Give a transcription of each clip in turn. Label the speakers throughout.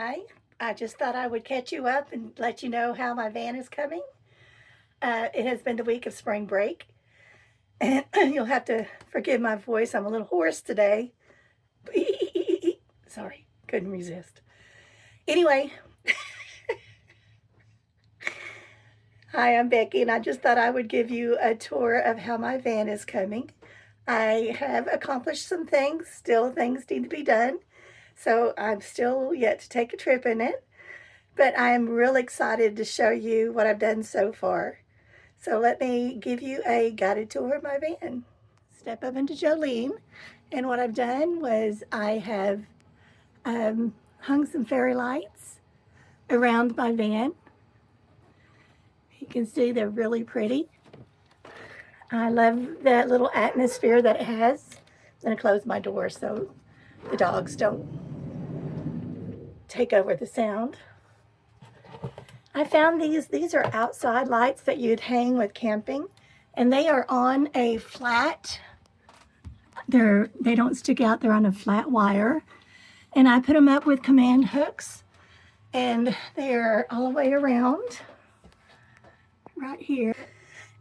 Speaker 1: Hi, I just thought I would catch you up and let you know how my van is coming. It has been the week of spring break, and you'll have to forgive my voice. I'm a little hoarse today. Sorry, couldn't resist. Anyway, hi, I'm Becky, and I just thought I would give you a tour of how my van is coming. I have accomplished some things, still things need to be done, so I'm still yet to take a trip in it. But I am real excited to show you what I've done so far. So let me give you a guided tour of my van. Step up into Jolene, and what I've done was I have hung some fairy lights around my van. You can see they're really pretty. I love that little atmosphere that it has. I'm going to close my door so the dogs don't take over the sound. I found these are outside lights that you'd hang with camping, and they are on a flat, they don't stick out, they're on a flat wire, and I put them up with command hooks, and they're all the way around right here,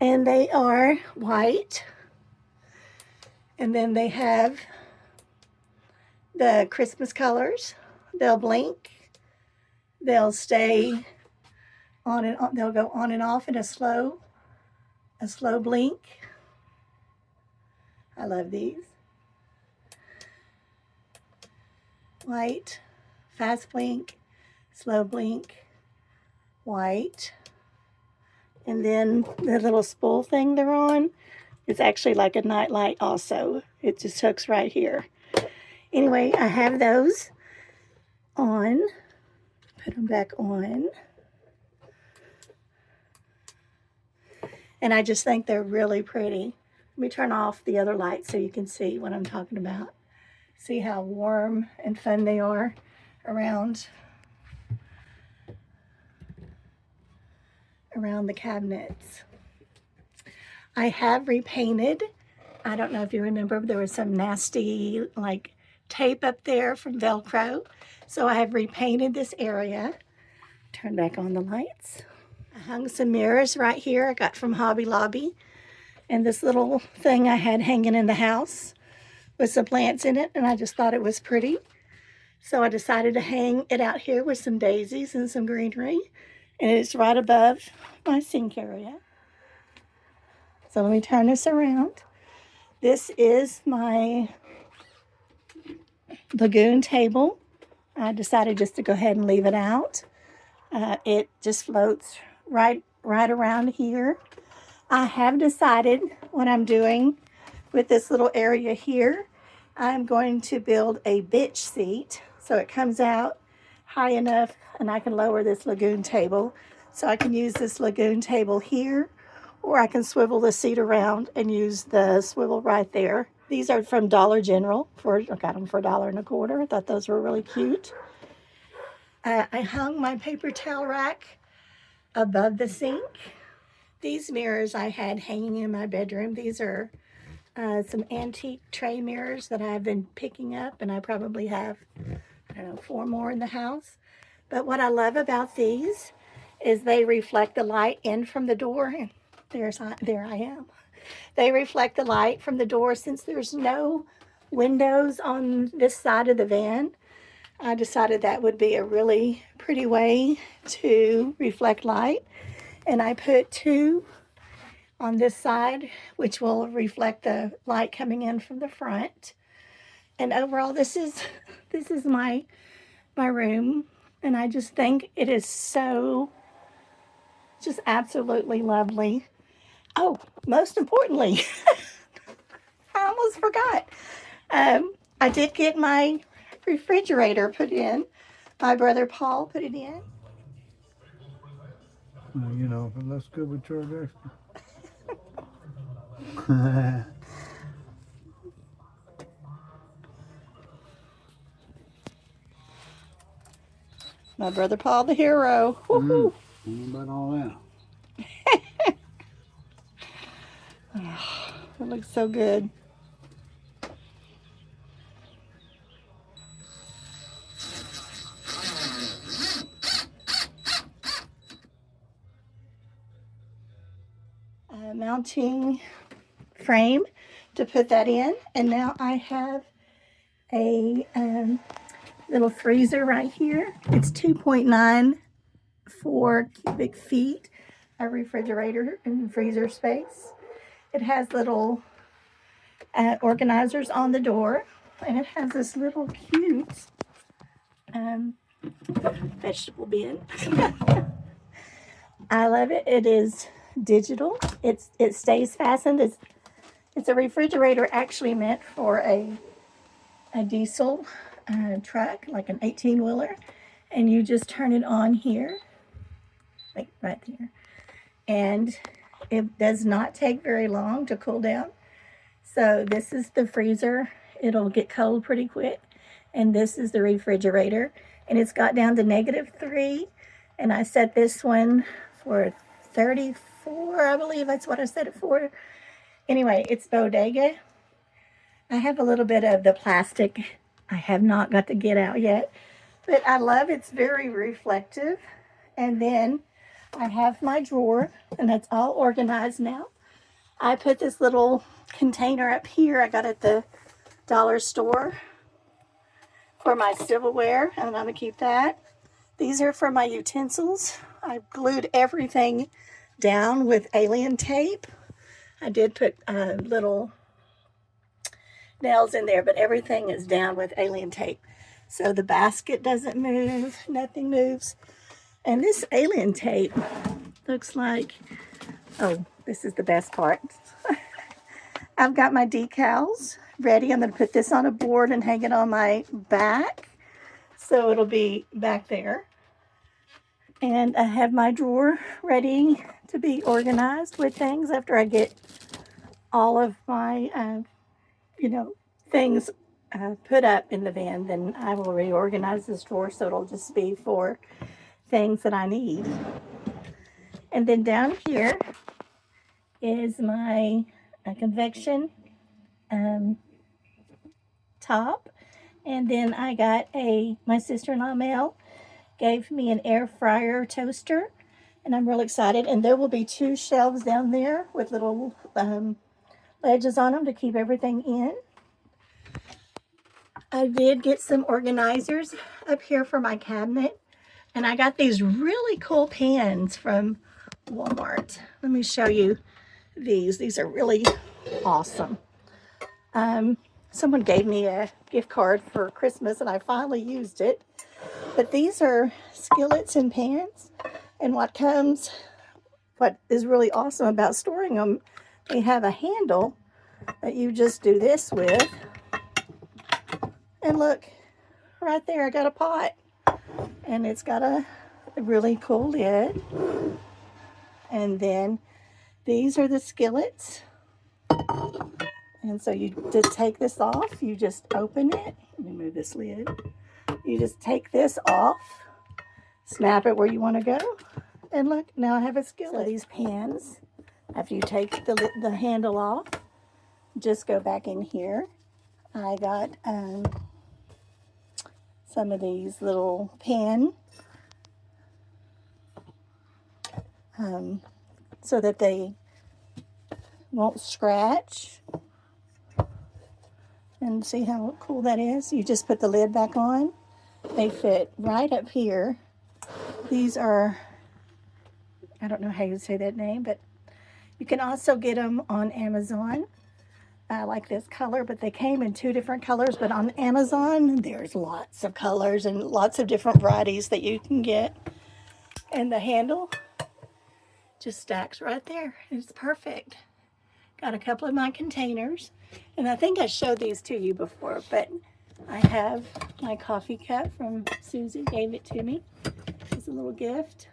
Speaker 1: and they are white, and then they have the Christmas colors. They'll blink, they'll stay on and on, they'll go on and off in a slow blink. I love these. White, fast blink, slow blink, white. And then the little spool thing they're on is actually like a night light also. It just hooks right here. Anyway, I have those on. Put them back on. And I just think they're really pretty. Let me turn off the other lights so you can see what I'm talking about. See how warm and fun they are around the cabinets. I have repainted. I don't know if you remember, there was some nasty like tape up there from Velcro. So I have repainted this area. Turn back on the lights. I hung some mirrors right here I got from Hobby Lobby. And this little thing I had hanging in the house with some plants in it, and I just thought it was pretty. So I decided to hang it out here with some daisies and some greenery. And it's right above my sink area. So let me turn this around. This is my lagoon table. I decided just to go ahead and leave it out. It just floats right around here. I have decided what I'm doing with this little area here. I'm going to build a bench seat so it comes out high enough and I can lower this lagoon table. So I can use this lagoon table here, or I can swivel the seat around and use the swivel right there. These are from Dollar General. I got them for $1.25. I thought those were really cute. I hung my paper towel rack above the sink. These mirrors I had hanging in my bedroom. These are some antique tray mirrors that I've been picking up, and I probably have, I don't know, 4 more in the house. But what I love about these is they reflect the light in from the door. And there I am. They reflect the light from the door. Since there's no windows on this side of the van, I decided that would be a really pretty way to reflect light. And I put 2 on this side, which will reflect the light coming in from the front. And overall, this is my room, and I just think it is so just absolutely lovely. Oh, most importantly, I almost forgot. I did get my refrigerator put in. My brother Paul put it in.
Speaker 2: Well, you know, if it looks good, we charge extra.
Speaker 1: My brother Paul, the hero. Woohoo!
Speaker 2: About all that.
Speaker 1: It looks so good. mounting frame to put that in. And now I have a little freezer right here. It's 2.94 cubic feet, a refrigerator and freezer space. It has little organizers on the door, and it has this little cute vegetable bin. I love it. It is digital. It stays fastened. It's a refrigerator actually meant for a diesel truck, like an 18-wheeler, and you just turn it on here, like right there, and it does not take very long to cool down. So this is the freezer. It'll get cold pretty quick, and this is the refrigerator, and it's got down to -3, and I set this one for 34, I believe that's what I set it for. Anyway, it's bodega. I have a little bit of the plastic I have not got to get out yet, but I love it's very reflective. And then I have my drawer, and that's all organized now. I put this little container up here I got at the dollar store for my silverware, and I'm going to keep that. These are for my utensils. I've glued everything down with alien tape. I did put little nails in there, but everything is down with alien tape. So the basket doesn't move, nothing moves. And this alien tape looks like, oh, this is the best part. I've got my decals ready. I'm going to put this on a board and hang it on my back, so it'll be back there. And I have my drawer ready to be organized with things after I get all of my, things put up in the van. Then I will reorganize this drawer so it'll just be for things that I need. And then down here is my convection top. And then I got my sister-in-law Mel gave me an air fryer toaster, and I'm real excited. And there will be 2 shelves down there with little ledges on them to keep everything in. I did get some organizers up here for my cabinet, and I got these really cool pans from Walmart. Let me show you these. These are really awesome. Someone gave me a gift card for Christmas, and I finally used it. But these are skillets and pans, and what is really awesome about storing them, they have a handle that you just do this with. And look, right there, I got a pot. And it's got a really cool lid. And then these are the skillets. And so you just take this off. You just open it. Let me move this lid. You just take this off. Snap it where you want to go. And look, now I have a skillet. So these pans, after you take the handle off, just go back in here. I got some of these little pan so that they won't scratch. And see how cool that is? You just put the lid back on. They fit right up here. These are, I don't know how you say that name, but you can also get them on Amazon. I like this color, but they came in 2 different colors. But on Amazon, there's lots of colors and lots of different varieties that you can get. And the handle just stacks right there. It's perfect. Got a couple of my containers. And I think I showed these to you before, but I have my coffee cup from Susie, gave it to me. It's a little gift.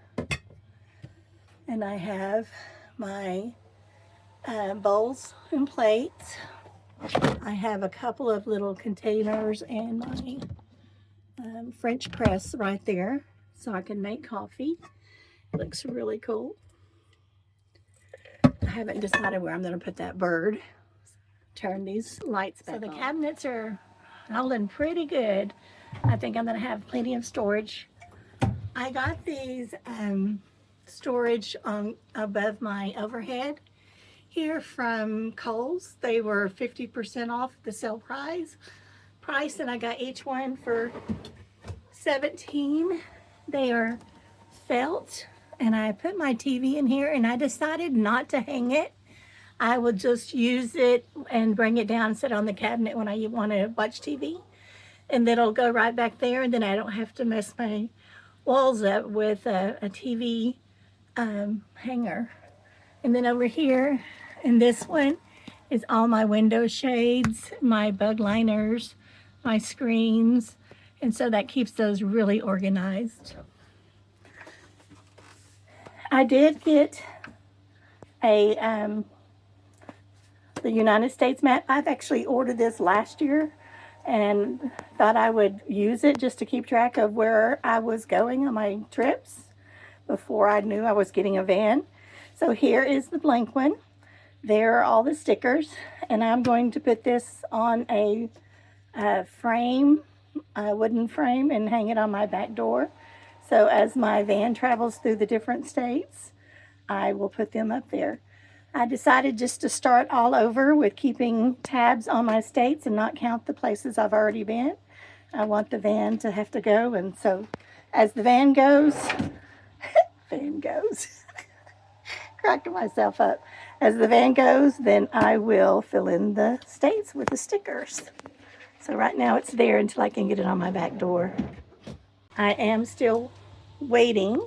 Speaker 1: And I have my bowls and plates. I have a couple of little containers and my French press right there so I can make coffee. It looks really cool. I haven't decided where I'm going to put that bird. Turn these lights back on. So the cabinets are holding pretty good. I think I'm going to have plenty of storage. I got these storage on above my overhead, here from Kohl's. They were 50% off the sale price, and I got each one for $17. They are felt, and I put my TV in here, and I decided not to hang it. I will just use it and bring it down and sit on the cabinet when I want to watch TV, and then it'll go right back there, and then I don't have to mess my walls up with a TV hanger. And then over here in this one is all my window shades, my bug liners, my screens, and so that keeps those really organized. I did get a the United States map. I've actually ordered this last year and thought I would use it just to keep track of where I was going on my trips before I knew I was getting a van. So here is the blank one. There are all the stickers, and I'm going to put this on a frame, a wooden frame, and hang it on my back door. So as my van travels through the different states, I will put them up there. I decided just to start all over with keeping tabs on my states and not count the places I've already been. I want the van to have to go, and so as the van goes, cracking myself up. As the van goes, then I will fill in the states with the stickers. So right now it's there until I can get it on my back door. I am still waiting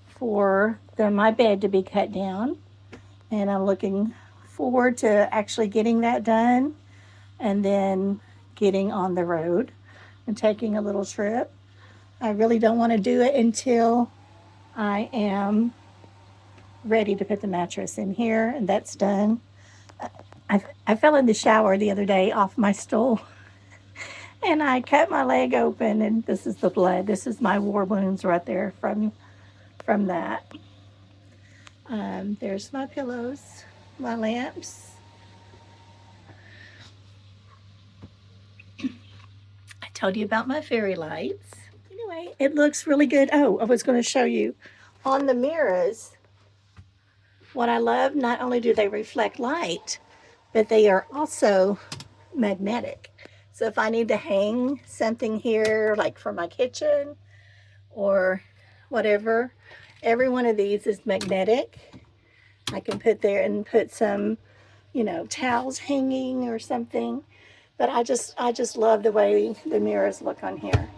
Speaker 1: for my bed to be cut down, and I'm looking forward to actually getting that done and then getting on the road and taking a little trip. I really don't want to do it until I am ready to put the mattress in here, and that's done. I fell in the shower the other day off my stool and I cut my leg open, and this is the blood. This is my war wounds right there from that. There's my pillows, my lamps. I told you about my fairy lights. Anyway, it looks really good. Oh, I was going to show you on the mirrors. What I love, not only do they reflect light, but they are also magnetic. So if I need to hang something here, like for my kitchen or whatever, every one of these is magnetic. I can put there and put some, towels hanging or something. But I just love the way the mirrors look on here.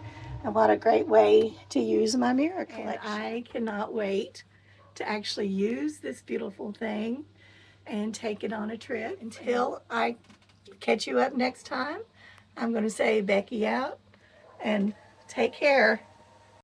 Speaker 1: And what a great way to use my mirror collection. And I cannot wait to actually use this beautiful thing and take it on a trip. Until I catch you up next time, I'm going to say Becky out, and take care.